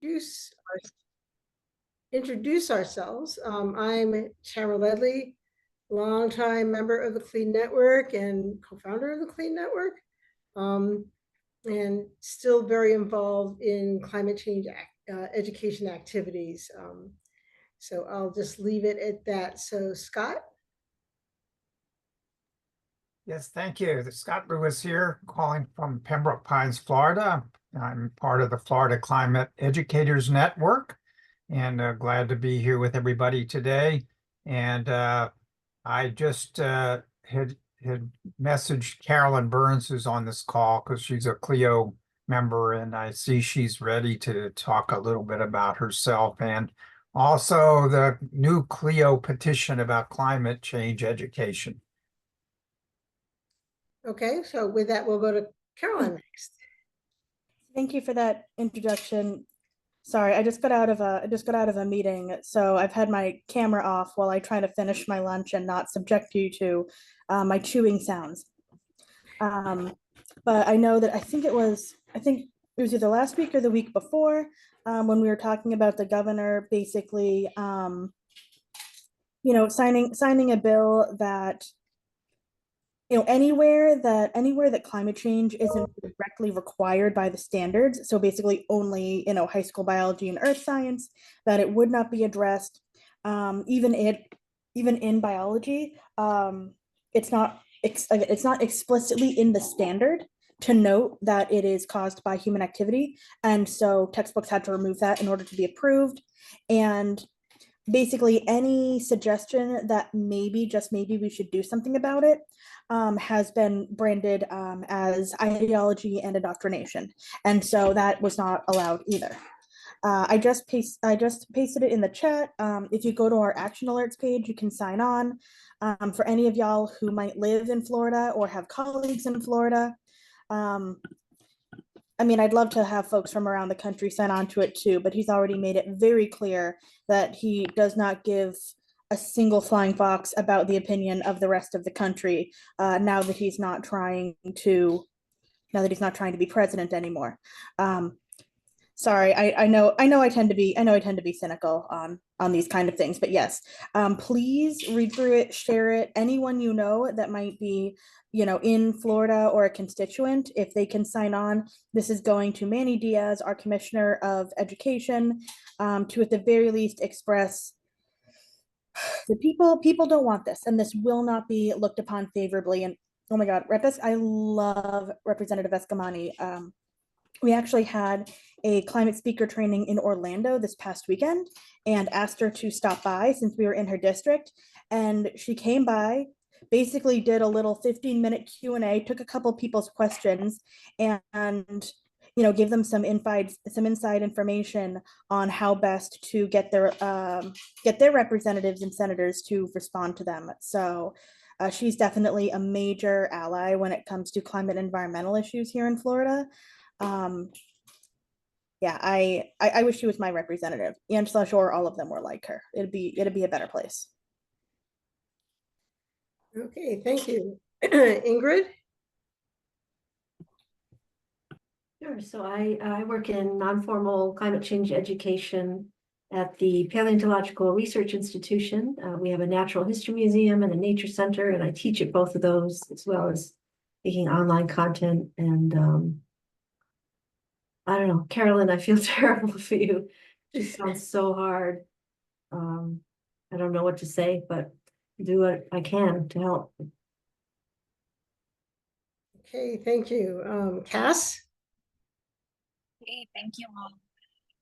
introduce, introduce ourselves. I'm Tara Ledley, longtime member of the Clean Network and co-founder of the Clean Network, and still very involved in climate change education activities. So I'll just leave it at that. So Scott? Yes, thank you. Scott Lewis here, calling from Pembroke Pines, Florida. I'm part of the Florida Climate Educators Network, and glad to be here with everybody today. And I just had messaged Carolyn Burns, who's on this call, because she's a CLEO member, and I see she's ready to talk a little bit about herself and also the new CLEO petition about climate change education. Okay, so with that, we'll go to Carolyn next. Thank you for that introduction. Sorry, I just got out of a meeting, so I've had my camera off while I try to finish my lunch and not subject you to my chewing sounds. But I know that I think it was either last week or the week before when we were talking about the governor basically, signing a bill that anywhere that climate change isn't directly required by the standards, so basically only high school biology and earth science, that it would not be addressed. Even in biology, it's not explicitly in the standard to note that it is caused by human activity, and so textbooks had to remove that in order to be approved. And basically any suggestion that maybe, just maybe, we should do something about it has been branded as ideology and indoctrination, and so that was not allowed either. I just pasted it in the chat. If you go to our action alerts page, you can sign on. For any of y'all who might live in Florida or have colleagues in Florida, I mean, I'd love to have folks from around the country sign on to it too, but he's already made it very clear that he does not give a single flying fox about the opinion of the rest of the country now that he's not trying to be president anymore. Sorry, I know I tend to be cynical on these kind of things, but yes, please read through it, share it. Anyone you know that might be in Florida or a constituent, if they can sign on, this is going to Manny Diaz, our Commissioner of Education, to at the very least express the people don't want this, and this will not be looked upon favorably. And oh my God, I love Representative Escamani. We actually had a climate speaker training in Orlando this past weekend and asked her to stop by since we were in her district. And she came by, basically did a little 15-minute Q&A, took a couple people's questions, and give them some inside information on how best to get their representatives and senators to respond to them. So she's definitely a major ally when it comes to climate and environmental issues here in Florida. Yeah, I wish she was my representative. Angela Shore, all of them were like her. It'd be a better place. Okay, thank you. Ingrid? Sure. So I work in non-formal climate change education at the Paleontological Research Institution. We have a natural history museum and a nature center, and I teach at both of those, as well as making online content. And I don't know, Carolyn, I feel terrible for you. It just sounds so hard. I don't know what to say, but do what I can to help. Okay, thank you. Cass? Hey, thank you all.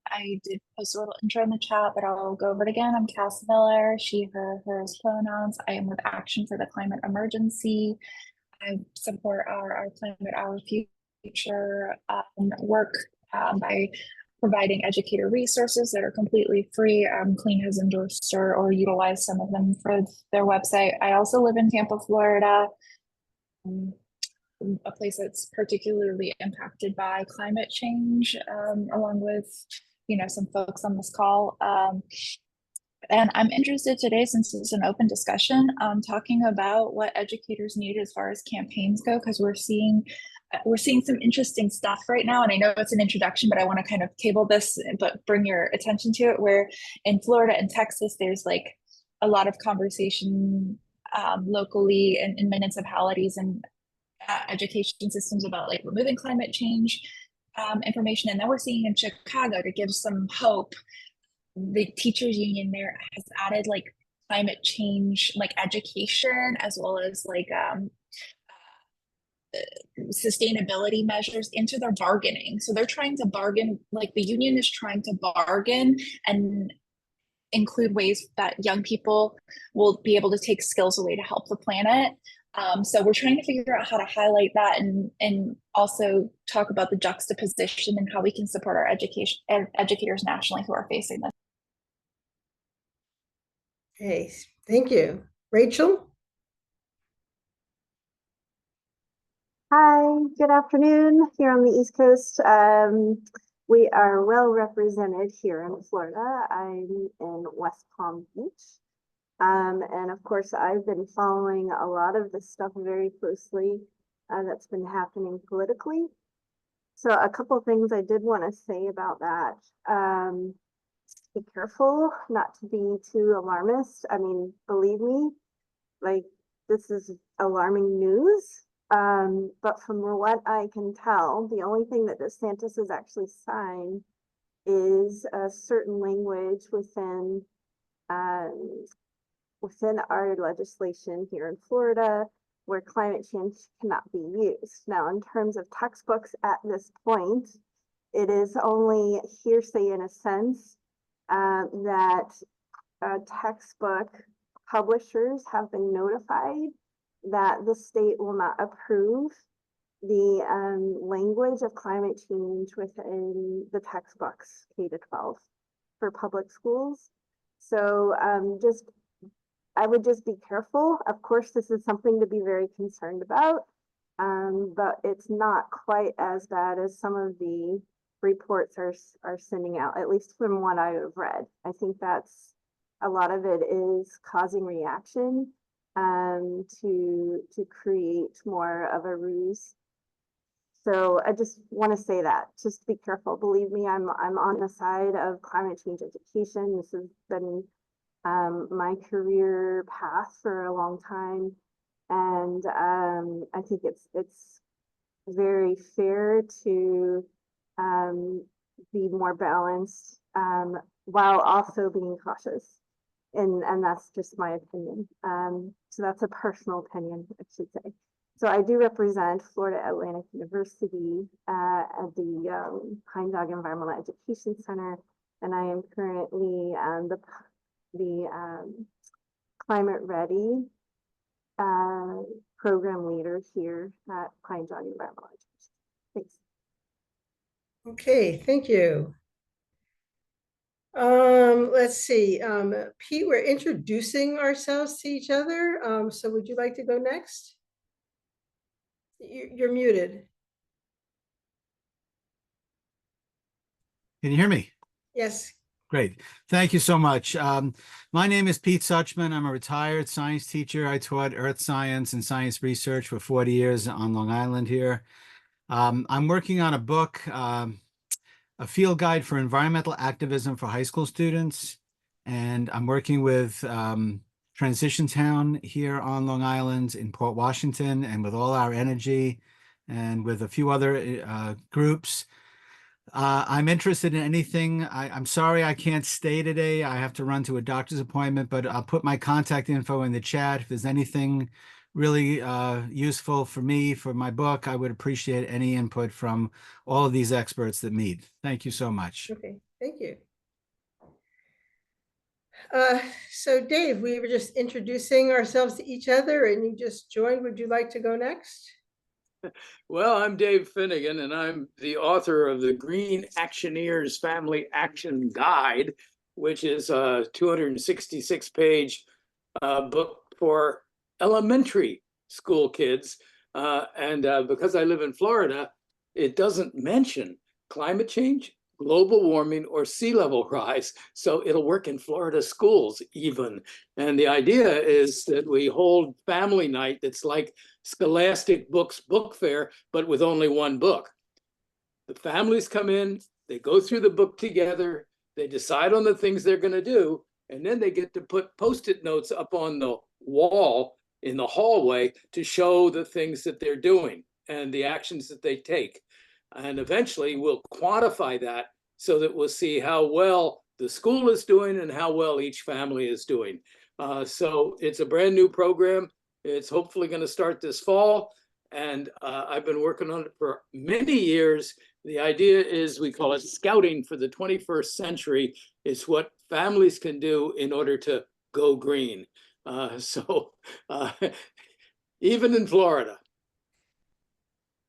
I did post a little intro in the chat, but I'll go over it again. I'm Cass Miller, she, her, hers pronouns. I am with Action for the Climate Emergency. I support our Climate Our Future work by providing educator resources that are completely free. Clean has endorsed or utilized some of them for their website. I also live in Tampa, Florida, a place that's particularly impacted by climate change, along with some folks on this call. And I'm interested today, since it's an open discussion, talking about what educators need as far as campaigns go, because we're seeing we're seeing some interesting stuff right now. And I know it's an introduction, but I want to kind of table this, but bring your attention to it, where in Florida and Texas, there's like a lot of conversation locally in municipalities and education systems about like removing climate change information. And then we're seeing in Chicago, to give some hope, the teachers union there has added like climate change, like education, as well as like sustainability measures into their bargaining. So they're trying to bargain, like the union is trying to bargain and include ways that young people will be able to take skills away to help the planet. So we're trying to figure out how to highlight that, and also talk about the juxtaposition and how we can support our educators nationally who are facing this. Okay, thank you. Rachel? Hi, good afternoon here on the East Coast. We are well represented here in Florida. I'm in West Palm Beach. And of course, I've been following a lot of this stuff very closely that's been happening politically. So a couple things I did want to say about that. Be careful not to be too alarmist. I mean, believe me, like this is alarming news. But from what I can tell, the only thing that DeSantis has actually signed is a certain language within our legislation here in Florida where climate change cannot be used. Now, in terms of textbooks at this point, it is only hearsay in a sense that textbook publishers have been notified that the state will not approve the language of climate change within the textbooks K-12 for public schools. So I would just be careful. Of course, this is something to be very concerned about, but it's not quite as bad as some of the reports are sending out, at least from what I have read. I think that's a lot of it is causing reaction to create more of a ruse. So I just want to say that, just be careful. Believe me, I'm on the side of climate change education. This has been my career path for a long time, and I think it's very fair to be more balanced while also being cautious. And that's just my opinion. So that's a personal opinion, I should say. So I do represent Florida Atlantic University at the Pine Dog Environmental Education Center, and I am currently the Climate Ready program leader here at Pine Dog Environmental Education. Thanks. Okay, thank you. Let's see. Pete, we're introducing ourselves to each other. So would you like to go next? You're muted. Can you hear me? Yes. Great. Thank you so much. My name is Pete Suchman. I'm a retired science teacher. I taught earth science and science research for 40 years on Long Island here. I'm working on a book, a field guide for environmental activism for high school students. And I'm working with Transition Town here on Long Island in Port Washington, and with All Our Energy and with a few other groups. I'm interested in anything. I'm sorry I can't stay today. I have to run to a doctor's appointment, but I'll put my contact info in the chat. If there's anything really useful for me for my book, I would appreciate any input from all of these experts that meet. Thank you so much. Okay, thank you. So Dave, we were just introducing ourselves to each other and you just joined. Would you like to go next? Well, I'm Dave Finnegan, and I'm the author of the Green Actioneers Family Action Guide, which is a 266-page book for elementary school kids. And because I live in Florida, it doesn't mention climate change, global warming or sea level rise. So it'll work in Florida schools even. And the idea is that we hold family night that's like Scholastic Books book fair, but with only one book. The families come in, they go through the book together, they decide on the things they're going to do, and then they get to put Post-it notes up on the wall in the hallway to show the things that they're doing and the actions that they take. And eventually we'll quantify that so that we'll see how well the school is doing and how well each family is doing. So it's a brand new program. It's hopefully going to start this fall. And I've been working on it for many years. The idea is we call it scouting for the 21st century. It's what families can do in order to go green. Even in Florida.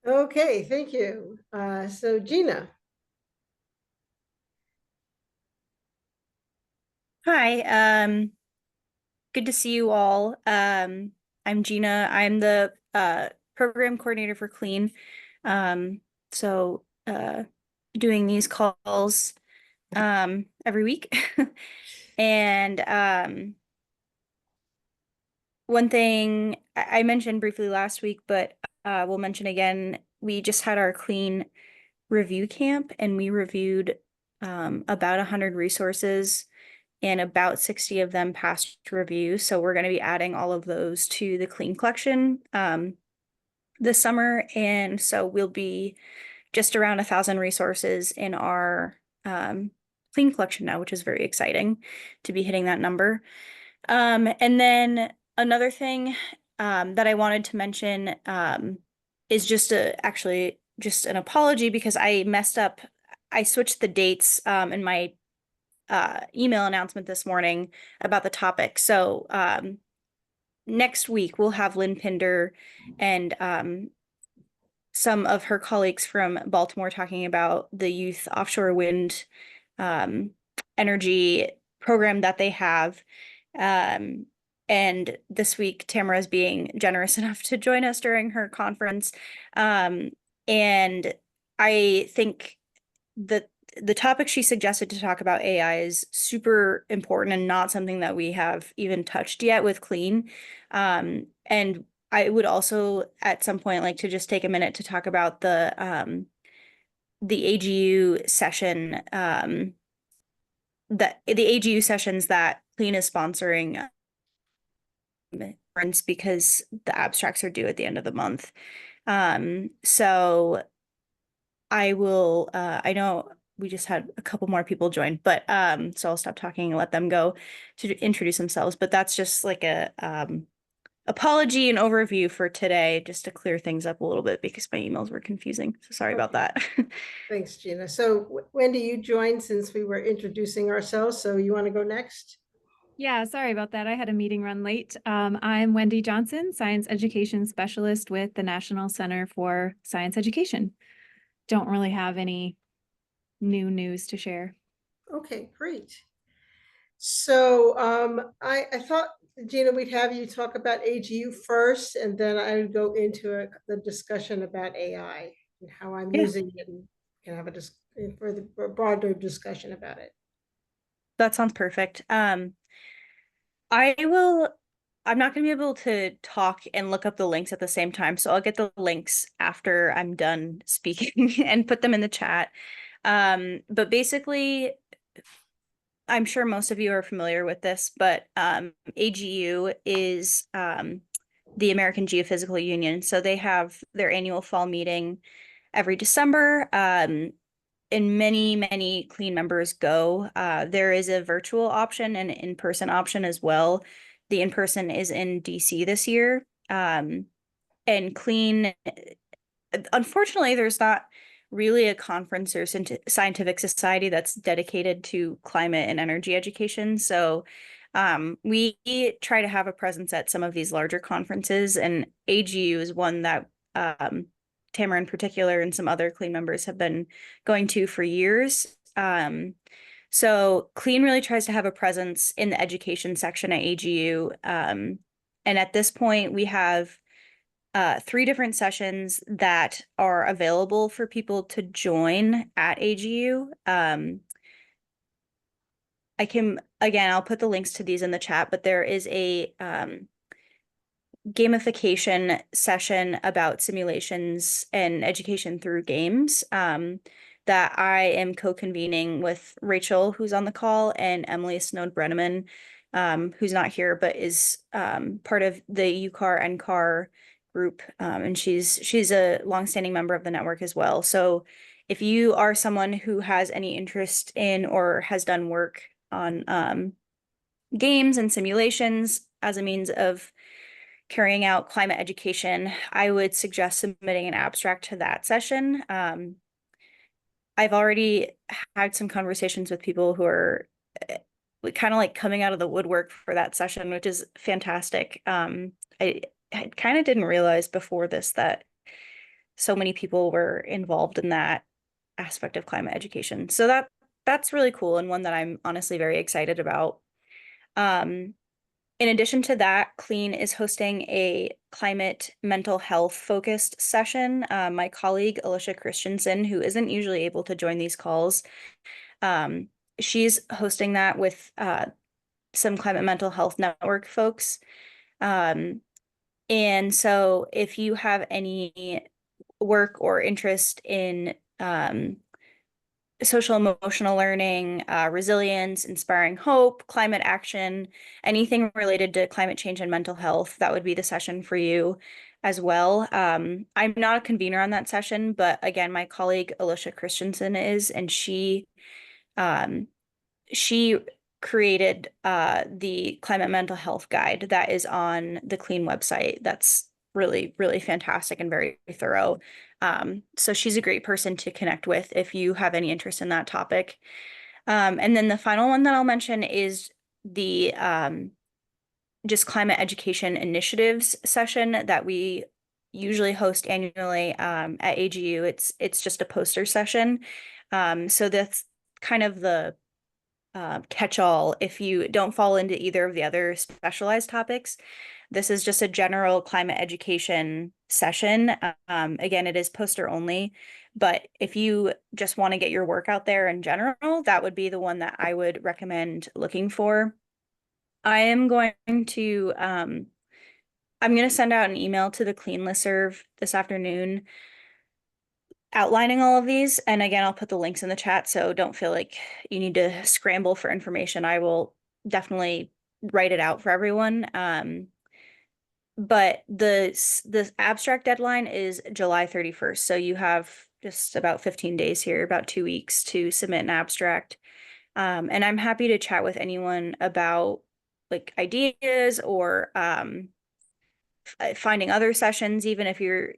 Okay, thank you. So Gina. Hi, good to see you all. I'm Gina. I'm the program coordinator for Clean. So doing these calls every week. And one thing I mentioned briefly last week, but we'll mention again, we just had our Clean review camp and we reviewed about 100 resources and about 60 of them passed review. So we're going to be adding all of those to the Clean collection this summer. And so we'll be just around 1,000 resources in our Clean collection now, which is very exciting to be hitting that number. And then another thing that I wanted to mention is just actually just an apology because I messed up. I switched the dates in my email announcement this morning about the topic. So next week we'll have Lynn Pinder and some of her colleagues from Baltimore talking about the youth offshore wind energy program that they have. And this week, Tamara is being generous enough to join us during her conference. And I think that the topic she suggested to talk about AI is super important and not something that we have even touched yet with Clean. And I would also at some point like to just take a minute to talk about the AGU session that the AGU sessions that Clean is sponsoring because the abstracts are due at the end of the month. So I will I know we just had a couple more people join, but so I'll stop talking and let them go to introduce themselves. But that's just like a apology and overview for today, just to clear things up a little bit because my emails were confusing. So sorry about that. Thanks, Gina. So Wendy, you joined since we were introducing ourselves. So you want to go next? Yeah, sorry about that. I had a meeting run late. I'm Wendy Johnson, Science Education Specialist with the National Center for Science Education. Don't really have any new news to share. Okay, great. So I thought, Gina, we'd have you talk about AGU first, and then I would go into the discussion about AI and how I'm using it, and can have a further broader discussion about it. That sounds perfect. I'm not going to be able to talk and look up the links at the same time, so I'll get the links after I'm done speaking and put them in the chat. But basically, I'm sure most of you are familiar with this, but AGU is the American Geophysical Union. So they have their annual fall meeting every December. And many Clean members go. There is a virtual option and in-person option as well. The in-person is in DC this year. And Clean, unfortunately, there's not really a conference or scientific society that's dedicated to climate and energy education. So we try to have a presence at some of these larger conferences, and AGU is one that Tamara in particular and some other Clean members have been going to for years. So Clean really tries to have a presence in the education section at AGU. And at this point, we have 3 different sessions that are available for people to join at AGU. I'll put the links to these in the chat, but there is a gamification session about simulations and education through games that I am co-convening with Rachel, who's on the call, and Emily Snowd-Brenneman, who's not here, but is part of the UCAR NCAR group. And she's a longstanding member of the network as well. So if you are someone who has any interest in or has done work on games and simulations as a means of carrying out climate education, I would suggest submitting an abstract to that session. I've already had some conversations with people who are kind of like coming out of the woodwork for that session, which is fantastic. I kind of didn't realize before this that so many people were involved in that aspect of climate education. So that's really cool, and one that I'm honestly very excited about. In addition to that, Clean is hosting a climate mental health focused session. My colleague, Alicia Christensen, who isn't usually able to join these calls, she's hosting that with some climate mental health network folks. And so if you have any work or interest in social emotional learning, resilience, inspiring hope, climate action, anything related to climate change and mental health, that would be the session for you as well. I'm not a convener on that session, but again, my colleague Alicia Christensen is, and she created the climate mental health guide that is on the Clean website. That's really, really fantastic and very thorough. So she's a great person to connect with if you have any interest in that topic. And then the final one that I'll mention is the just climate education initiatives session that we usually host annually at AGU. It's just a poster session. So that's kind of the catch-all if you don't fall into either of the other specialized topics. This is just a general climate education session. Again, it is poster only, but if you just want to get your work out there in general, that would be the one that I would recommend looking for. I am going to I'm going to send out an email to the Clean listserv this afternoon outlining all of these. And again, I'll put the links in the chat, so don't feel like you need to scramble for information. I will definitely write it out for everyone. But the abstract deadline is July 31st. So you have just about 15 days here, about 2 weeks to submit an abstract. And I'm happy to chat with anyone about like ideas or finding other sessions, even if you're,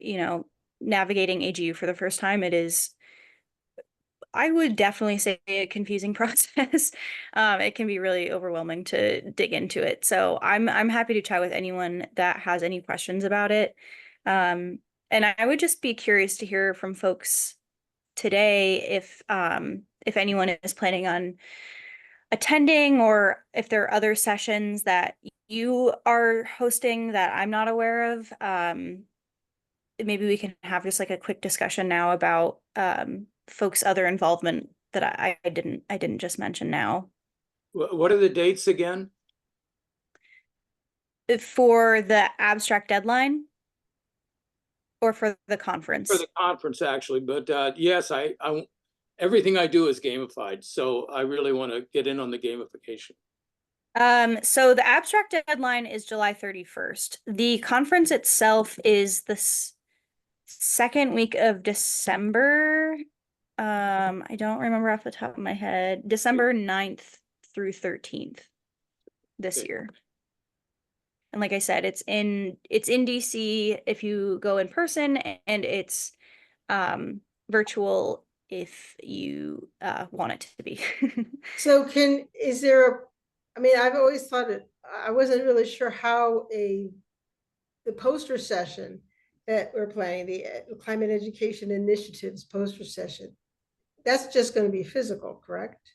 navigating AGU for the first time. It is, I would definitely say, a confusing process. It can be really overwhelming to dig into it. So I'm happy to chat with anyone that has any questions about it. And I would just be curious to hear from folks today if anyone is planning on attending, or if there are other sessions that you are hosting that I'm not aware of. Maybe we can have just like a quick discussion now about folks' other involvement that I didn't just mention now. What are the dates again? For the abstract deadline or for the conference? For the conference, actually, but yes, I everything I do is gamified, so I really want to get in on the gamification. So the abstract deadline is July 31st. The conference itself is the second week of December. I don't remember off the top of my head. December 9th through 13th this year. And like I said, it's in DC if you go in person, and it's virtual if you want it to be. So I've always thought I wasn't really sure how the poster session that we're planning, the Climate Education Initiatives poster session, that's just going to be physical, correct?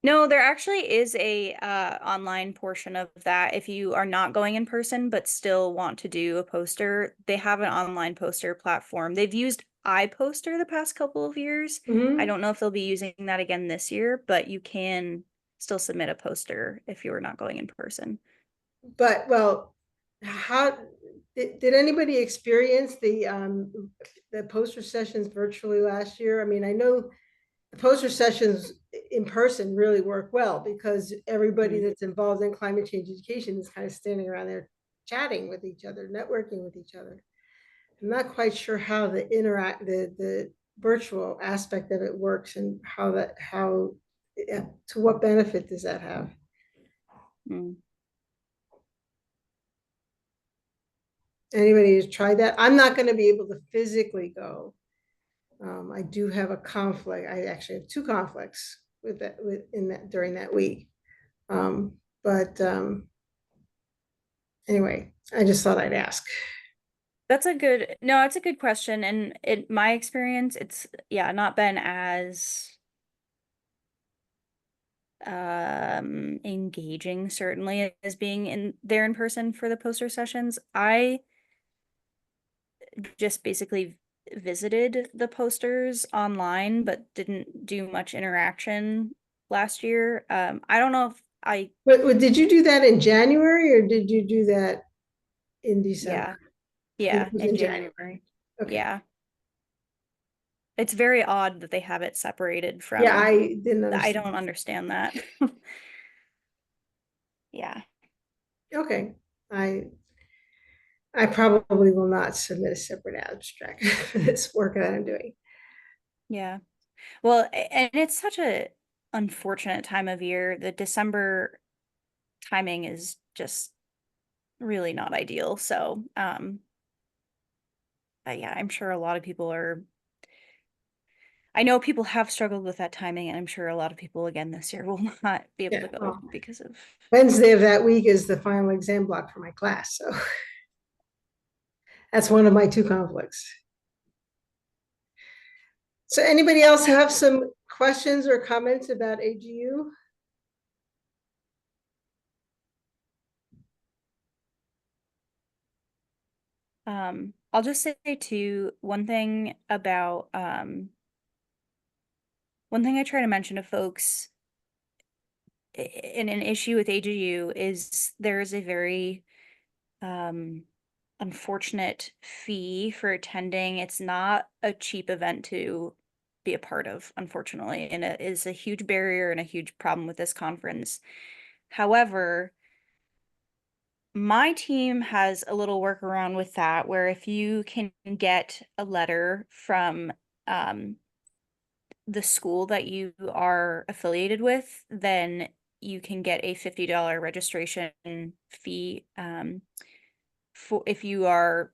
No, there actually is a online portion of that. If you are not going in person but still want to do a poster, they have an online poster platform. They've used iPoster the past couple of years. I Mhm. don't know if they'll be using that again this year, but you can still submit a poster if you are not going in person. But, well, how, did anybody experience the poster sessions virtually last year? I mean, I know the poster sessions in person really work well because everybody Mhm. that's involved in climate change education is kind of standing around there chatting with each other, networking with each other. I'm not quite sure how the virtual aspect of it works and to what benefit does that have? Mm. Anybody who's tried that? I'm not going to be able to physically go. I do have a conflict. I actually have two conflicts with that during that week. But anyway, I just thought I'd ask. That's a good, no, it's a good question. And in my experience, it's, yeah, not been as engaging certainly as being in there in person for the poster sessions. I just basically visited the posters online but didn't do much interaction last year. I don't know if I, But did you do that in January or did you do that in yeah, December? It yeah, was in in January. January. Okay. Yeah. It's very odd that they have it separated Yeah, from, I didn't I understand. don't understand that. Yeah. Okay. I probably will not submit a separate abstract for this work that I'm doing. Yeah. Well, and it's such a unfortunate time of year. The December timing is just really not ideal. So, yeah, I'm sure a lot of people are, I know people have struggled with that timing, and I'm sure a lot of people again this year will not be able Yeah. to go because of, Wednesday of that week is the final exam block for my class. So that's one of my two conflicts. So anybody else have some questions or comments about AGU? I'll just say too, one thing I try to mention to folks in an issue with AGU is there is a very um, unfortunate fee for attending. It's not a cheap event to be a part of, unfortunately, and it is a huge barrier and a huge problem with this conference. However, my team has a little workaround with that where if you can get a letter from um, the school that you are affiliated with, then you can get a $50 registration fee for if you are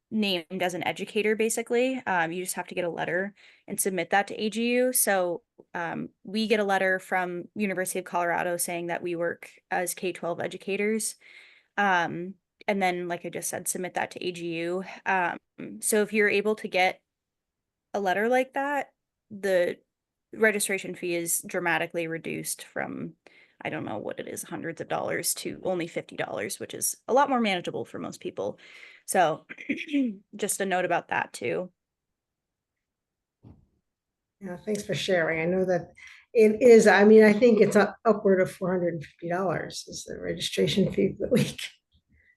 named as an educator, basically. You just have to get a letter and submit that to AGU. So we get a letter from University of Colorado saying that we work as K-12 educators. Um, and then, like I just said, submit that to AGU. So if you're able to get a letter like that, the registration fee is dramatically reduced from, I don't know what it is, hundreds of dollars to only $50, which is a lot more manageable for most people. So just a note about that too. Yeah, thanks for sharing. I know that it is, I mean, I think it's upward of $450 is the registration fee for the week.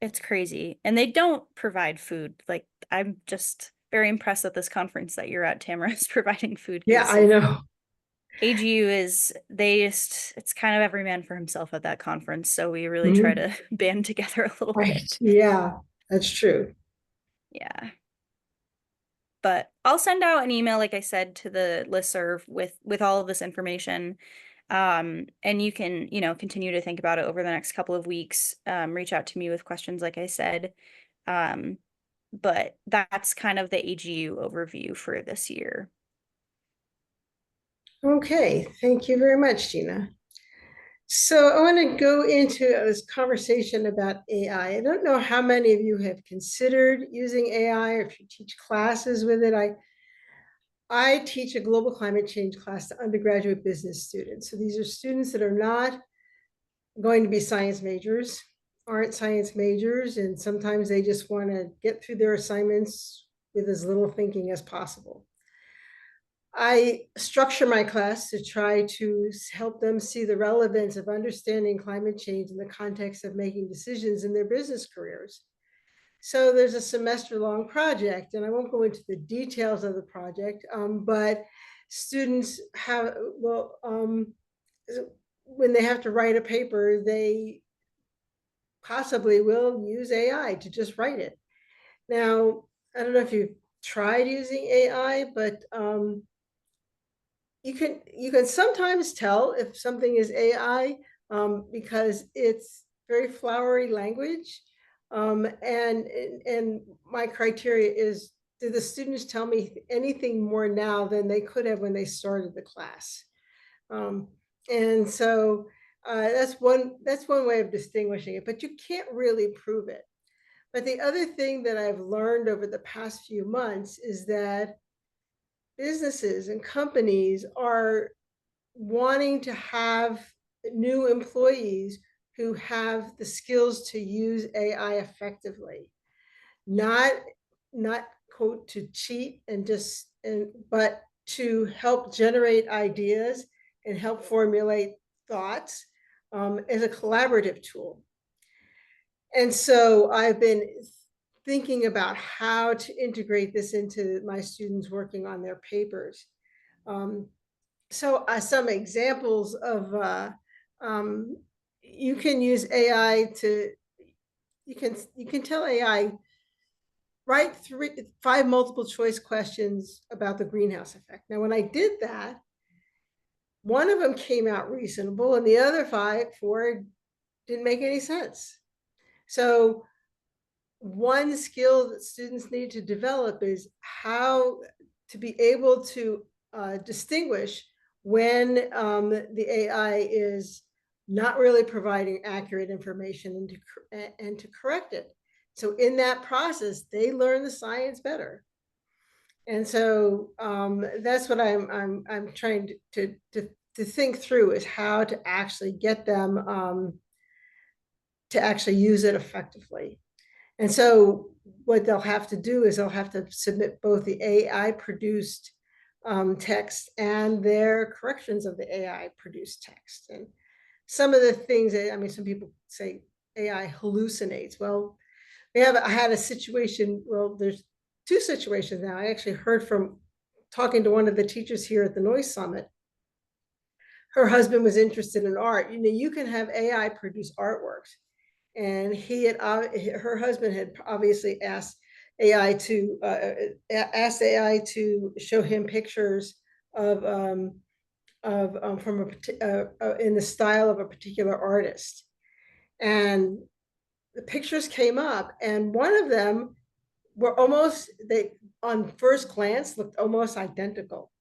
It's crazy. And they don't provide food. Like, I'm just very impressed at this conference that you're at, Tamara, is providing food. Yeah, 'Cause I know. AGU is, it's kind of every man for himself at that conference. So we really try Mhm. to band together a little Right. bit. Yeah, that's true. Yeah. But I'll send out an email, like I said, to the listserv with all of this information. And you can, continue to think about it over the next couple of weeks. Reach out to me with questions, like I said. But that's kind of the AGU overview for this year. Okay, thank you very much, Gina. So I want to go into this conversation about AI. I don't know how many of you have considered using AI or if you teach classes with it. I teach a global climate change class to undergraduate business students. So these are students that are not going to be science majors, aren't science majors, and sometimes they just want to get through their assignments with as little thinking as possible. I structure my class to try to help them see the relevance of understanding climate change in the context of making decisions in their business careers. So there's a semester-long project, and I won't go into the details of the project, but students have, when they have to write a paper, they possibly will use AI to just write it. Now, I don't know if you've tried using AI, but you can sometimes tell if something is AI because it's very flowery language. And my criteria is, do the students tell me anything more now than they could have when they started the class? And so that's one way of distinguishing it, but you can't really prove it. But the other thing that I've learned over the past few months is that businesses and companies are wanting to have new employees who have the skills to use AI effectively, not quote to cheat but to help generate ideas and help formulate thoughts as a collaborative tool. And so I've been thinking about how to integrate this into my students working on their papers. So some examples of you can use AI to, you can tell AI, write 5 multiple choice questions about the greenhouse effect. Now, when I did that, one of them came out reasonable and the other 4 didn't make any sense. So one skill that students need to develop is how to be able to distinguish when the AI is not really providing accurate information and to correct it. So in that process, they learn the science better. And so that's what I'm trying to think through, is how to actually get them to actually use it effectively. And so what they'll have to do is they'll have to submit both the AI produced text and their corrections of the AI produced text. And some of the things that, I mean, some people say AI hallucinates. Well, I had a situation, well, there's 2 situations now. I actually heard from talking to one of the teachers here at the Noise Summit. Her husband was interested in art. You can have AI produce artworks. And her husband had obviously asked AI to show him pictures of from in the style of a particular artist, and the pictures came up, and one of them were they on first glance looked almost identical,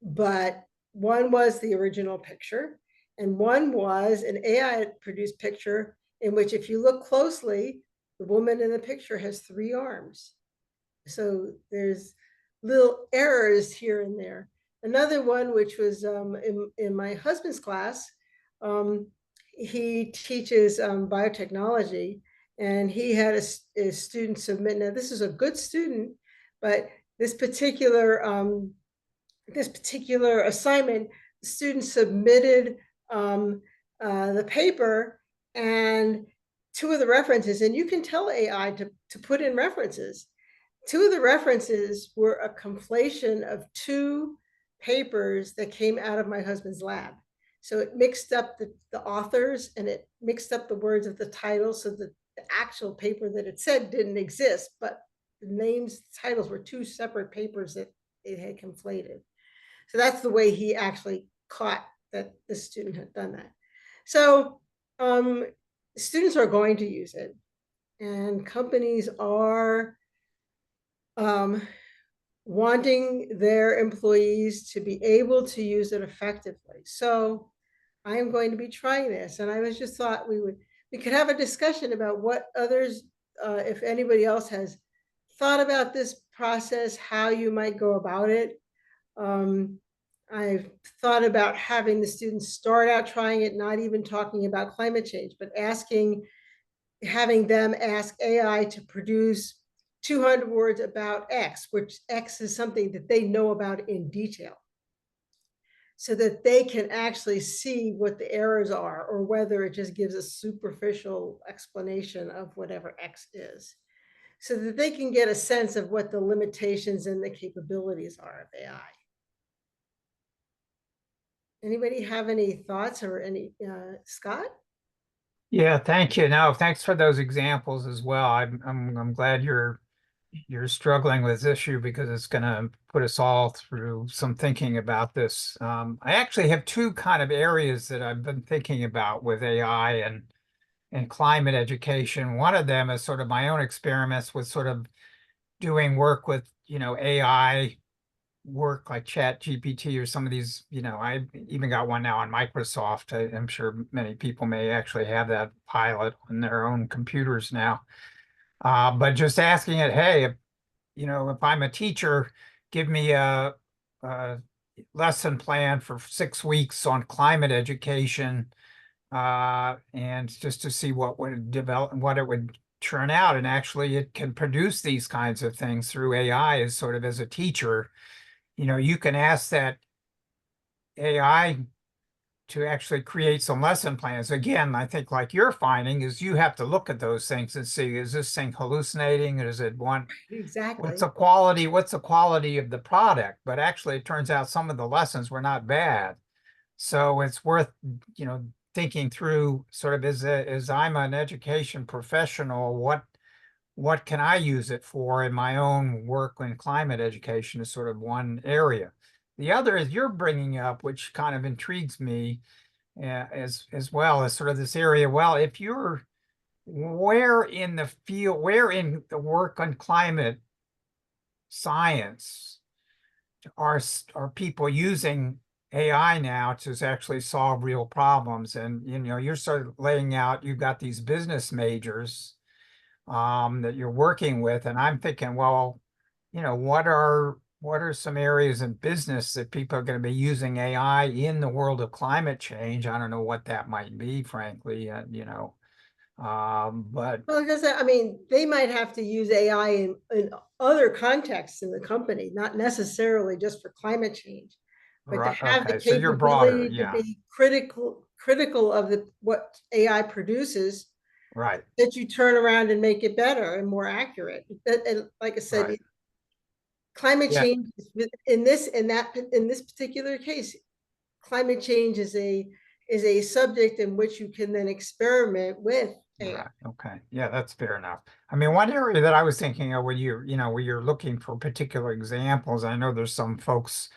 but one was the original picture, and one was an AI produced picture in which, if you look closely, the woman in the picture has 3 arms. So there's little errors here and there. Another one, which was in my husband's class, he teaches biotechnology, and he had a student submit. Now, this is a good student, but this particular assignment, the student submitted the paper and 2 of the references, and you can tell AI to put in references. 2 of the references were a conflation of 2 papers that came out of my husband's lab. So it mixed up the authors, and it mixed up the words of the title, so that the actual paper that it said didn't exist, but the names, titles were 2 separate papers that it had conflated. So that's the way he actually caught that the student had done that. So students are going to use it, and companies are wanting their employees to be able to use it effectively. So I am going to be trying this, and I was just thought we could have a discussion about what others, if anybody else has thought about this process, how you might go about it. I've thought about having the students start out trying it, not even talking about climate change, but having them ask AI to produce 200 words about X, which X is something that they know about in detail, so that they can actually see what the errors are, or whether it just gives a superficial explanation of whatever X is, so that they can get a sense of what the limitations and the capabilities are of AI. Anybody have any thoughts or any, Scott? Yeah, thank you. No, thanks for those examples as well. I'm glad you're struggling with this issue because it's going to put us all through some thinking about this. I actually have two kind of areas that I've been thinking about with AI and climate education. One of them is sort of my own experiments with sort of doing work with, AI work like Chat GPT or some of these, I even got one now on Microsoft. I'm sure many people may actually have that pilot on their own computers now. But just asking it, hey, if I'm a teacher, give me a lesson plan for 6 weeks on climate education, and just to see what would develop, what it would churn out. And actually, it can produce these kinds of things through AI as sort of as a teacher. You can ask that AI to actually create some lesson plans. Again, I think like you're finding is you have to look at those things and see, is this thing hallucinating? Is it one? Exactly. What's the quality of the product? But actually, it turns out some of the lessons were not bad. So it's worth, thinking through sort of as I'm an education professional, what can I use it for in my own work in climate education is sort of one area. The other is you're bringing up, which kind of intrigues me, as well as sort of this area. Well, if you're where in the field, where in the work on climate science are people using AI now to actually solve real problems? And you're sort of laying out, you've got these business majors that you're working with, and I'm thinking, well, what are some areas in business that people are going to be using AI in the world of climate change? I don't know what that might be, frankly, but Well, because I mean, they might have to use AI in other contexts in the company, not necessarily just for climate change, but to right, have the okay, so you're broader, capability to yeah, be critical of what AI produces, right, that you turn around and make it better and more accurate. And like I said, right, climate yeah, change in this particular case, climate change is a subject in which you can then experiment with AI. right, okay, yeah, that's fair enough. I mean, one area that I was thinking of when you're looking for particular examples, I know there's some folks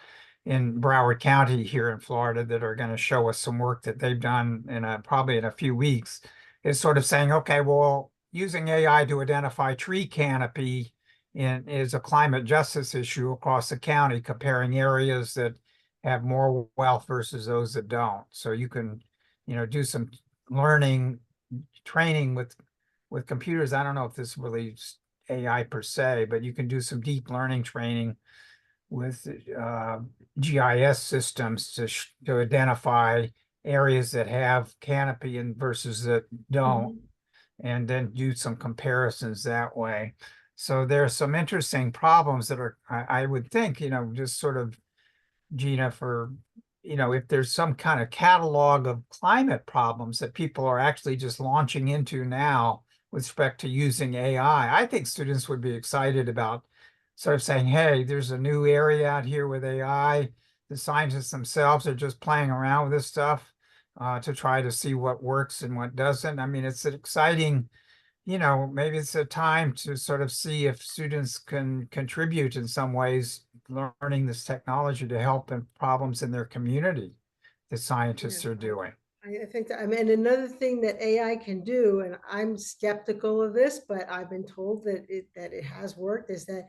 in Broward County here in Florida that are going to show us some work that they've done probably in a few weeks, is sort of saying, okay, well, using AI to identify tree canopy is a climate justice issue across the county, comparing areas that have more wealth versus those that don't. So you can, do some learning training with computers. I don't know if this really is AI per se, but you can do some deep learning training with GIS systems to identify areas that have canopy and versus that don't, and then do some comparisons that way. So there are some interesting problems that I would think, just sort of, Gina, if there's some kind of catalog of climate problems that people are actually just launching into now with respect to using AI, I think students would be excited about sort of saying, hey, there's a new area out here with AI. The scientists themselves are just playing around with this stuff to try to see what works and what doesn't. I mean, it's an exciting, maybe it's a time to sort of see if students can contribute in some ways, learning this technology to help in problems in their community that scientists Yeah, are doing. I think that, I mean, another thing that AI can do, and I'm skeptical of this, but I've been told that it has worked, is that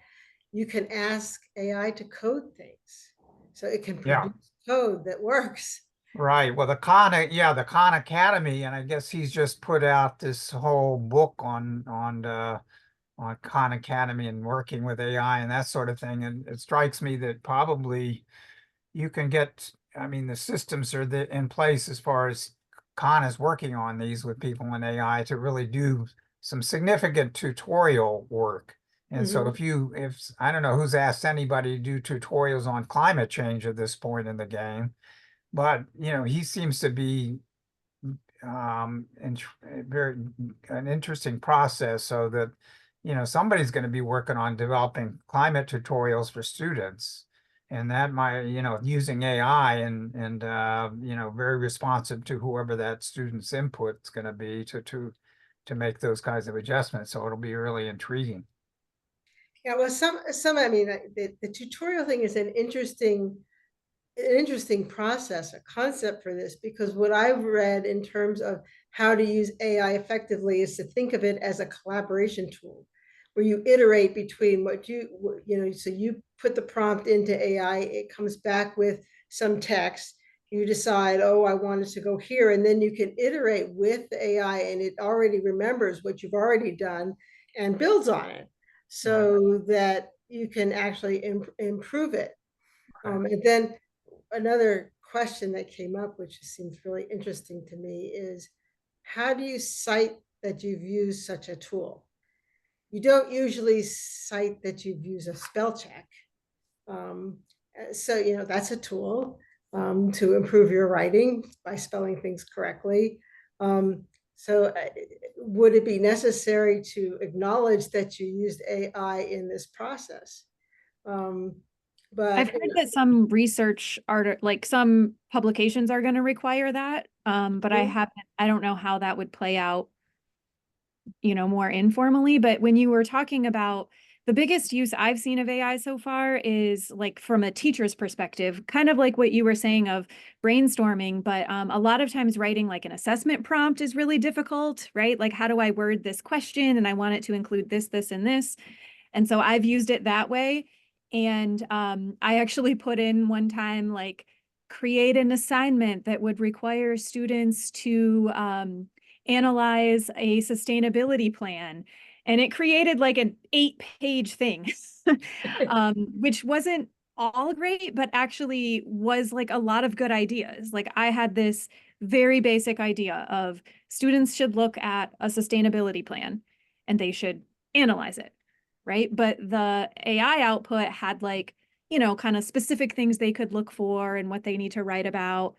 you can ask AI to code things. So it can Yeah, produce code that works. right. Well, the Khan Academy, and I guess he's just put out this whole book on on Khan Academy and working with AI and that sort of thing. And it strikes me that probably you can get, I mean, the systems are in place as far as Khan is working on these with people in AI to really do some significant tutorial work. And so if I don't know who's asked anybody to do tutorials on climate change at this point in the game, but he seems to be very an interesting process so that somebody's going to be working on developing climate tutorials for students, and that might using AI and very responsive to whoever that student's input is going to be to make those kinds of adjustments. So it'll be really intriguing. Yeah, well, I mean, the tutorial thing is an interesting process, a concept for this, because what I've read in terms of how to use AI effectively is to think of it as a collaboration tool where you iterate between so you put the prompt into AI, it comes back with some text, you decide, oh, I want it to go here, and then you can iterate with the AI and it already remembers what you've already done and builds on it so that you can actually improve it. And then another question that came up, which seems really interesting to me, is how do you cite that you've used such a tool? You don't usually cite that you've used a spell check. So that's a tool to improve your writing by spelling things correctly. So would it be necessary to acknowledge that you used AI in this process? But I've heard that some research like some publications are going to require that. But I don't know how that would play out, more informally. But when you were talking about the biggest use I've seen of AI so far is like from a teacher's perspective, kind of like what you were saying of brainstorming, but a lot of times writing like an assessment prompt is really difficult, right? Like, how do I word this question? And I want it to include this, this, and this. And so I've used it that way. And I actually put in one time, like, create an assignment that would require students to analyze a sustainability plan. And it created like an 8-page thing, which wasn't all great, but actually was like a lot of good ideas. Like, I had this very basic idea of students should look at a sustainability plan and they should analyze it, right? But the AI output had like, kind of specific things they could look for and what they need to write about.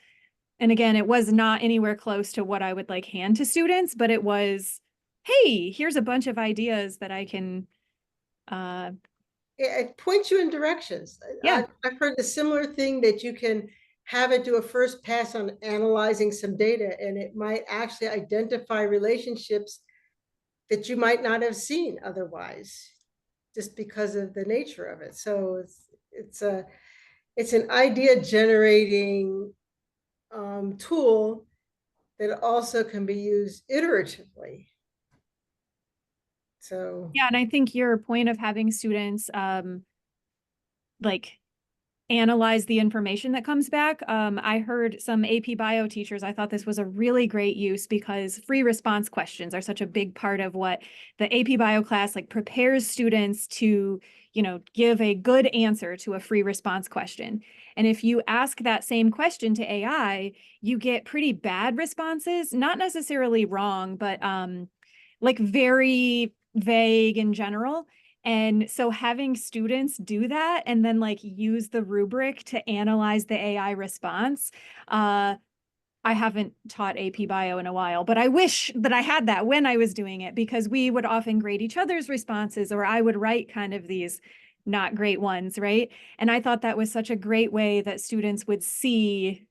And again, it was not anywhere close to what I would like hand to students, but it was, hey, here's a bunch of ideas that I can it points you in directions. Yeah. I've heard the similar thing that you can have it do a first pass on analyzing some data, and it might actually identify relationships that you might not have seen otherwise, just because of the nature of it. So it's an idea generating tool that also can be used iteratively. So Yeah, and I think your point of having students like analyze the information that comes back. I heard some AP Bio teachers, I thought this was a really great use because free response questions are such a big part of what the AP Bio class like prepares students to, give a good answer to a free response question. And if you ask that same question to AI, you get pretty bad responses, not necessarily wrong, but like very vague in general. And so having students do that and then like use the rubric to analyze the AI response, I haven't taught AP Bio in a while, but I wish that I had that when I was doing it because we would often grade each other's responses or I would write kind of these not great ones, right? And I thought that was such a great way that students would see,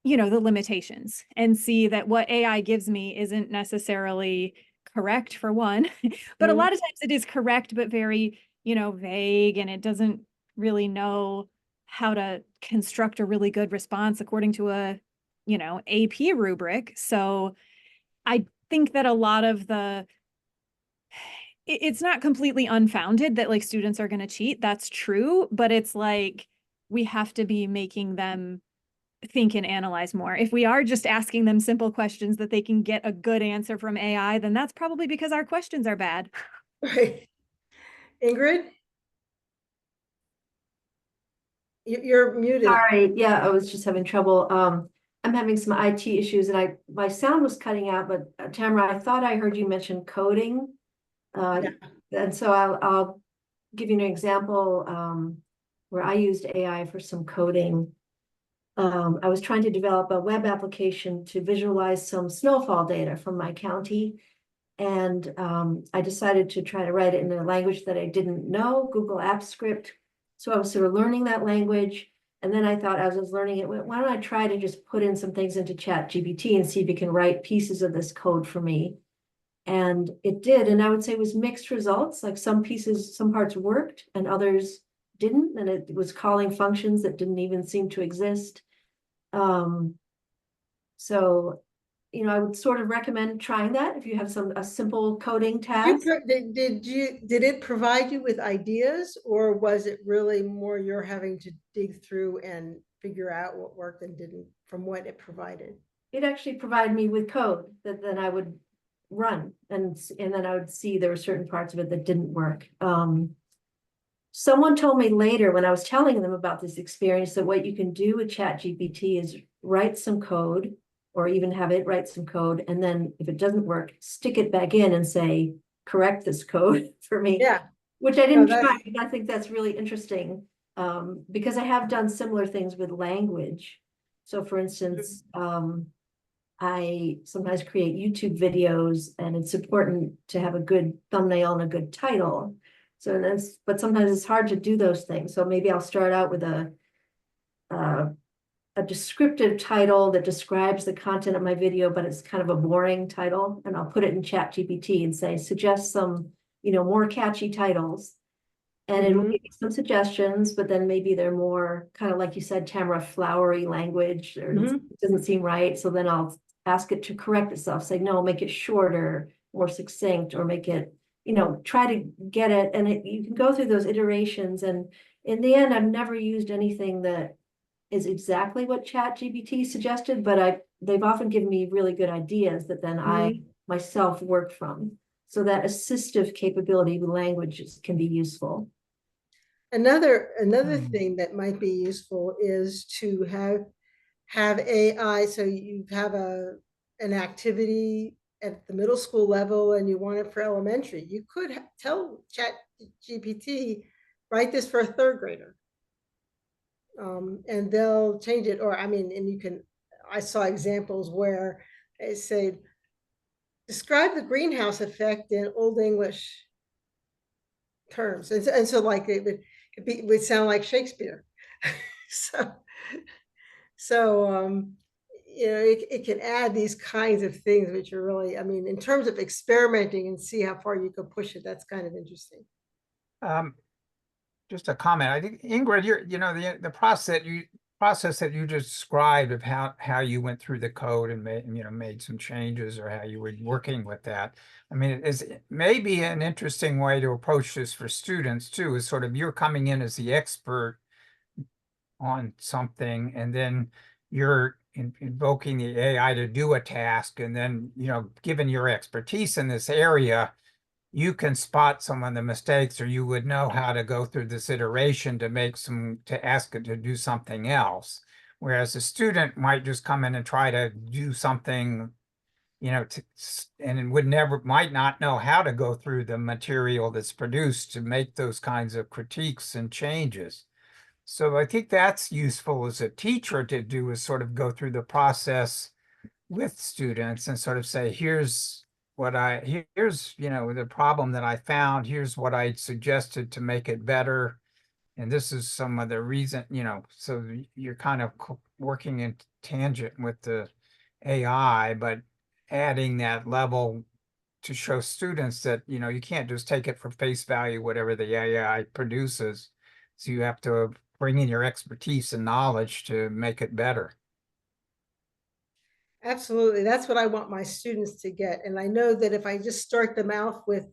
the limitations and see that what AI gives me isn't necessarily correct for one, but a lot of times it is correct, but very, vague, and it doesn't really know how to construct a really good response according to a, AP rubric. So I think that a lot of it's not completely unfounded that like students are going to cheat. That's true, but it's like we have to be making them think and analyze more. If we are just asking them simple questions that they can get a good answer from AI, then that's probably because our questions are bad. Right. Ingrid? You're muted. Sorry, yeah, I was just having trouble. I'm having some IT issues and my sound was cutting out, but Tamara, I thought I heard you mention coding. Yeah. And so I'll give you an example, where I used AI for some coding. I was trying to develop a web application to visualize some snowfall data from my county. And I decided to try to write it in a language that I didn't know, Google Apps Script. So I was sort of learning that language. And then I thought as I was learning it, why don't I try to just put in some things into ChatGPT and see if it can write pieces of this code for me. And it did, and I would say it was mixed results, like some pieces, some parts worked and others didn't, and it was calling functions that didn't even seem to exist. So, you know, I would sort of recommend trying that if you have a simple coding task. Did it provide you with ideas, or was it really more you're having to dig through and figure out what worked and didn't from what it provided? It actually provided me with code that then I would run, and then I would see there were certain parts of it that didn't work. Someone told me later when I was telling them about this experience that what you can do with ChatGPT is write some code, or even have it write some code, and then if it doesn't work, stick it back in and say, correct this code for me. Yeah. Which I didn't No, try, but I think that's really interesting, because I have done similar things with language. So for instance, I sometimes create YouTube videos, and it's important to have a good thumbnail and a good title. So but sometimes it's hard to do those things. So maybe I'll start out with a descriptive title that describes the content of my video, but it's kind of a boring title. And I'll put it in ChatGPT and say, suggest some, more catchy titles. And it'll give me some suggestions, but then maybe they're more kind of like you said, Tamara, flowery language, or it doesn't seem right. So then I'll ask it to correct itself, say, no, make it shorter, more succinct, or make it, try to get it. And you can go through those iterations. And in the end, I've never used anything that is exactly what ChatGPT suggested, but they've often given me really good ideas that then I myself work from. So that assistive capability with languages can be useful. Another thing that might be useful is to have AI. So you have an activity at the middle school level and you want it for elementary. You could tell ChatGPT, write this for a third grader. And they'll change it, or and I saw examples where they say, describe the greenhouse effect in Old English terms. And so like it would sound like Shakespeare. so it can add these kinds of things, which are really, in terms of experimenting and see how far you can push it, that's kind of interesting. Just a comment. I think Ingrid, the process that you described of how you went through the code and made some changes, or how you were working with that. It is maybe an interesting way to approach this for students too, is sort of you're coming in as the expert on something, and then you're invoking the AI to do a task, and then, given your expertise in this area, you can spot some of the mistakes, or you would know how to go through this iteration to ask it to do something else. Whereas a student might just come in and try to do something, and might not know how to go through the material that's produced to make those kinds of critiques and changes. So I think that's useful as a teacher to do, is sort of go through the process with students and sort of say, here's the problem that I found, here's what I suggested to make it better, and this is some of the reason, so you're kind of working in tangent with the AI, but adding that level to show students that, you can't just take it for face value, whatever the AI produces. So you have to bring in your expertise and knowledge to make it better. Absolutely. That's what I want my students to get. And I know that if I just start them out with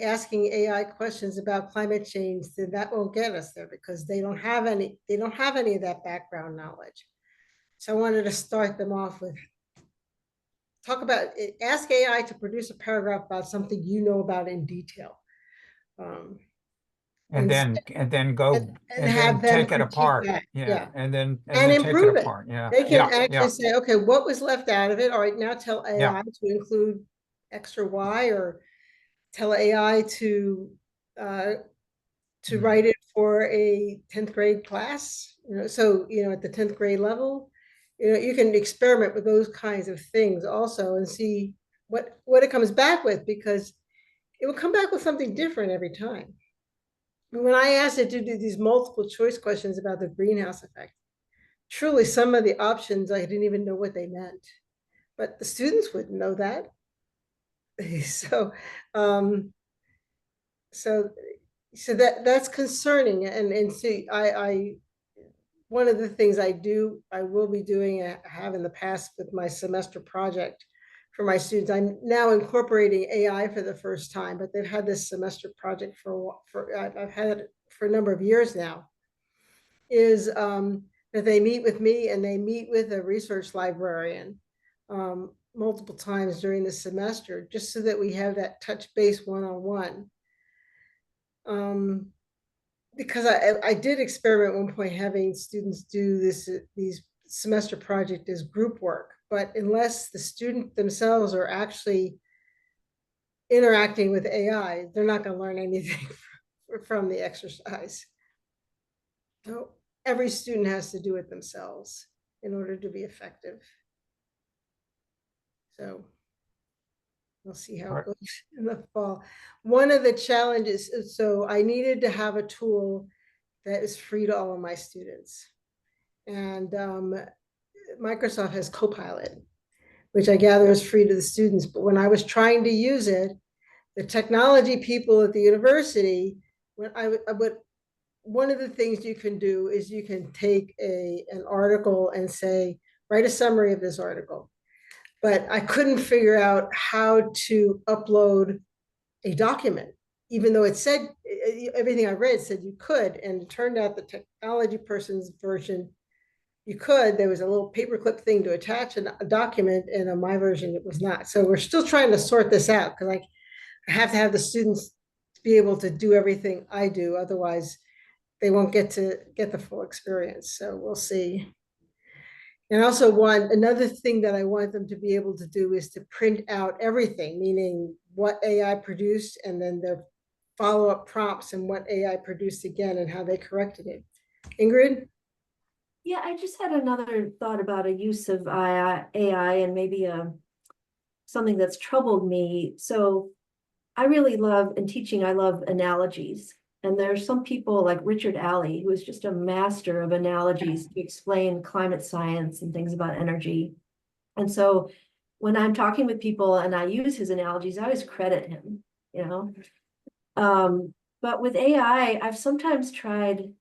asking AI questions about climate change, then that won't get us there, because they don't have any of that background knowledge. So I wanted to start them off with talk about it, ask AI to produce a paragraph about something you know about in detail. And then go and and have then them take it critique apart. that. Yeah. And then And take it improve it. apart. Yeah. They can Yeah. actually Yeah. say, okay, what was left out of it? All right, now tell Yeah. AI to include X or Y, or tell AI to write it for a 10th grade class. So at the 10th grade level, you can experiment with those kinds of things also and see what it comes back with, because it will come back with something different every time. When I asked it to do these multiple choice questions about the greenhouse effect, truly some of the options I didn't even know what they meant, but the students wouldn't know that. So, so, so that's concerning. And see, I one of the things I will be doing, I have in the past with my semester project for my students. I'm now incorporating AI for the first time, but they've had this semester project I've had it for a number of years now. Is that they meet with me and they meet with a research librarian multiple times during the semester, just so that we have that touch base one-on-one. Because I did experiment at one point having students do these semester project as group work, but unless the student themselves are actually interacting with AI, they're not going to learn anything from the exercise. So every student has to do it themselves in order to be effective. So we'll see how it goes in the fall. One of the challenges, so I needed to have a tool that is free to all of my students. And Microsoft has Copilot, which I gather is free to the students. But when I was trying to use it, the technology people at the university, one of the things you can do is you can take an article and say, write a summary of this article. But I couldn't figure out how to upload a document, even though it said, everything I read said you could. And it turned out the technology person's version, you could. There was a little paperclip thing to attach a document, and on my version, it was not. So we're still trying to sort this out, because I have to have the students be able to do everything I do. Otherwise, they won't get the full experience. So we'll see. And also another thing that I want them to be able to do is to print out everything, meaning what AI produced and then their follow-up prompts and what AI produced again and how they corrected it. Ingrid? Yeah, I just had another thought about a use of AI and maybe something that's troubled me. So I really love, in teaching, I love analogies. And there's some people like Richard Alley, who is just a master of analogies to explain climate science and things about energy. And so when I'm talking with people and I use his analogies, I always credit him, But with AI, I've sometimes tried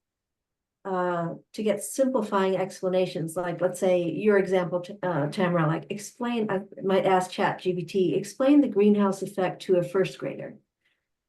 to get simplifying explanations, like let's say your example, Tamara, like explain, I might ask ChatGPT, explain the greenhouse effect to a first grader.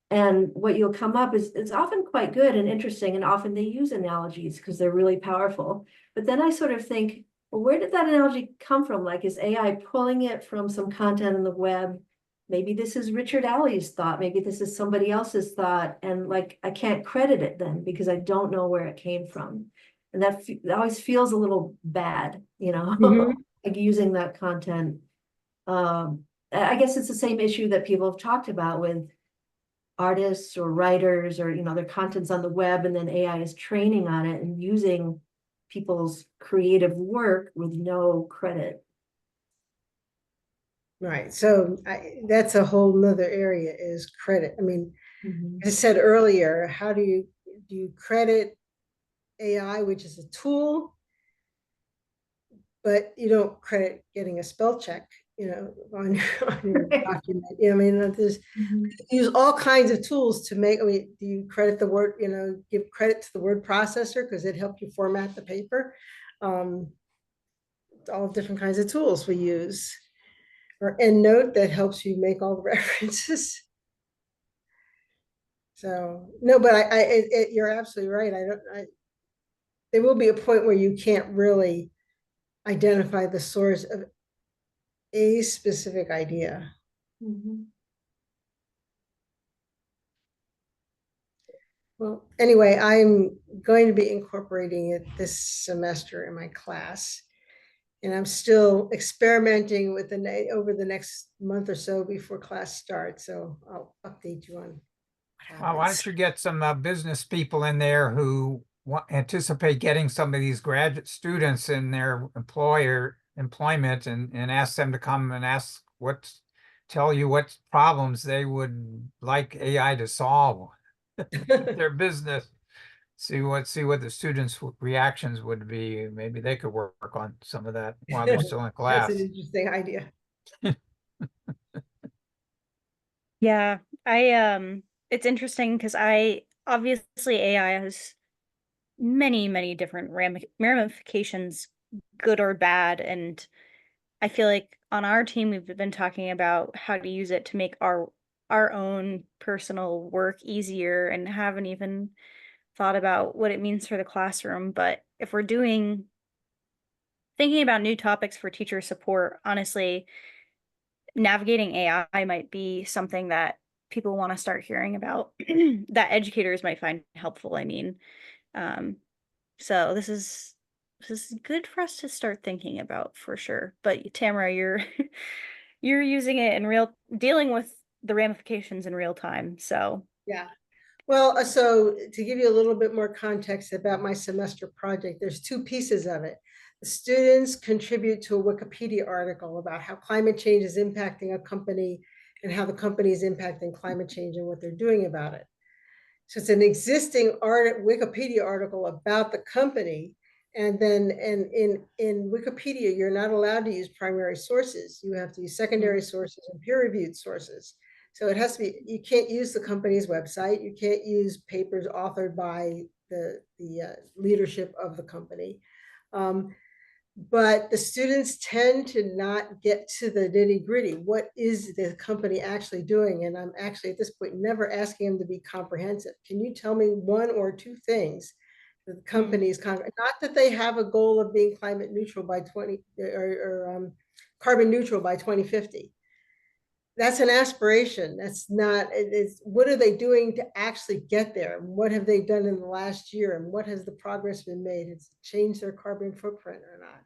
And what you'll come up is, it's often quite good and interesting, and often they use analogies because they're really powerful. But then I sort of think, well, where did that analogy come from? Like, is AI pulling it from some content on the web? Maybe this is Richard Alley's thought. Maybe this is somebody else's thought. And like, I can't credit it then because I don't know where it came from. And that always feels a little bad, like using that content. I guess it's the same issue that people have talked about with artists or writers or, their content's on the web, and then AI is training on it and using people's creative work with no credit. Right. So that's a whole nother area, is credit. I mean, I said earlier, how do you credit AI, which is a tool, but you don't credit getting a spell check, on your document. I mean, there's use all kinds of tools to make. I mean, do you credit the word? Give credit to the word processor because it helped you format the paper. All different kinds of tools we use, or EndNote that helps you make all the references. So no, but you're absolutely right. There will be a point where you can't really identify the source of a specific idea. Mhm. Well, anyway, I'm going to be incorporating it this semester in my class. And I'm still experimenting with over the next month or so before class starts. So I'll update you on what Well, why happens. don't you get some business people in there who anticipate getting some of these graduate students in their employment and ask them to come and tell you what problems they would like AI to solve their business. See what the students' reactions would be. Maybe they could work on some of that while they're still in That's an class. interesting idea. Yeah, it's interesting because obviously AI has many different ramifications, good or bad, and I feel like on our team we've been talking about how to use it to make our own personal work easier and haven't even thought about what it means for the classroom. But if we're thinking about new topics for teacher support, honestly, navigating AI might be something that people want to start hearing about that educators might find helpful. I mean, um, so this is good for us to start thinking about for sure. But Tamara, you're you're using it in dealing with the ramifications in real time. So Yeah. Well, so to give you a little bit more context about my semester project, there's two pieces of it. The students contribute to a Wikipedia article about how climate change is impacting a company and how the company is impacting climate change and what they're doing about it. So it's an existing Wikipedia article about the company. And then in Wikipedia, you're not allowed to use primary sources. You have to use secondary sources and peer-reviewed sources. So it has to be, you can't use the company's website. You can't use papers authored by the leadership of the company. But the students tend to not get to the nitty gritty. What is the company actually doing? And I'm actually at this point never asking them to be comprehensive. Can you tell me one or two things that the company's not that they have a goal of being climate neutral by 20 or carbon neutral by 2050. That's an aspiration. That's not, it's what are they doing to actually get there? What have they done in the last year? And what has the progress been made? Has it changed their carbon footprint or not?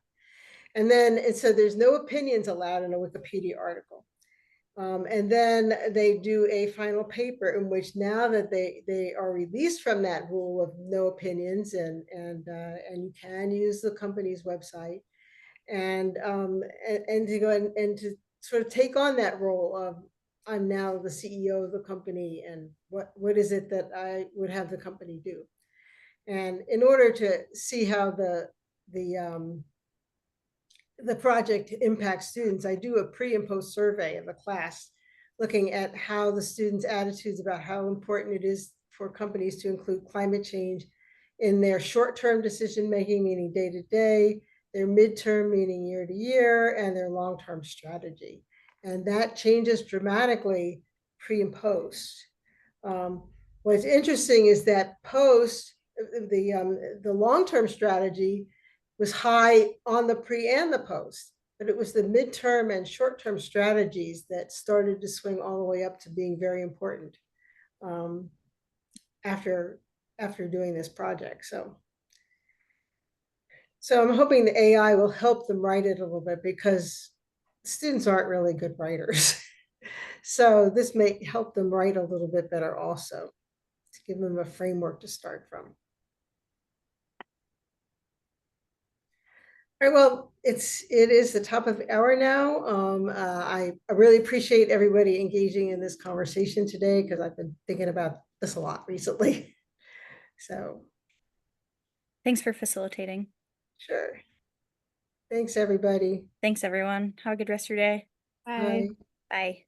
And so there's no opinions allowed in a Wikipedia article. And then they do a final paper in which now that they are released from that rule of no opinions and you can use the company's website and to go and to sort of take on that role of I'm now the CEO of the company and what is it that I would have the company do. And in order to see how the project impacts students, I do a pre and post survey of the class, looking at how the students' attitudes about how important it is for companies to include climate change in their short-term decision-making, meaning day-to-day, their midterm, meaning year-to-year, and their long-term strategy. And that changes dramatically pre and post. What's interesting is that post, the long-term strategy was high on the pre and the post, but it was the midterm and short-term strategies that started to swing all the way up to being very important after doing this project. So I'm hoping the AI will help them write it a little bit because students aren't really good writers. So this may help them write a little bit better also, to give them a framework to start from. All right, well, it is the top of the hour now. I really appreciate everybody engaging in this conversation today because I've been thinking about this a lot recently. So, thanks for facilitating. sure. Thanks, everybody. Thanks, everyone. Have a good rest of your day. Bye. Bye. Bye.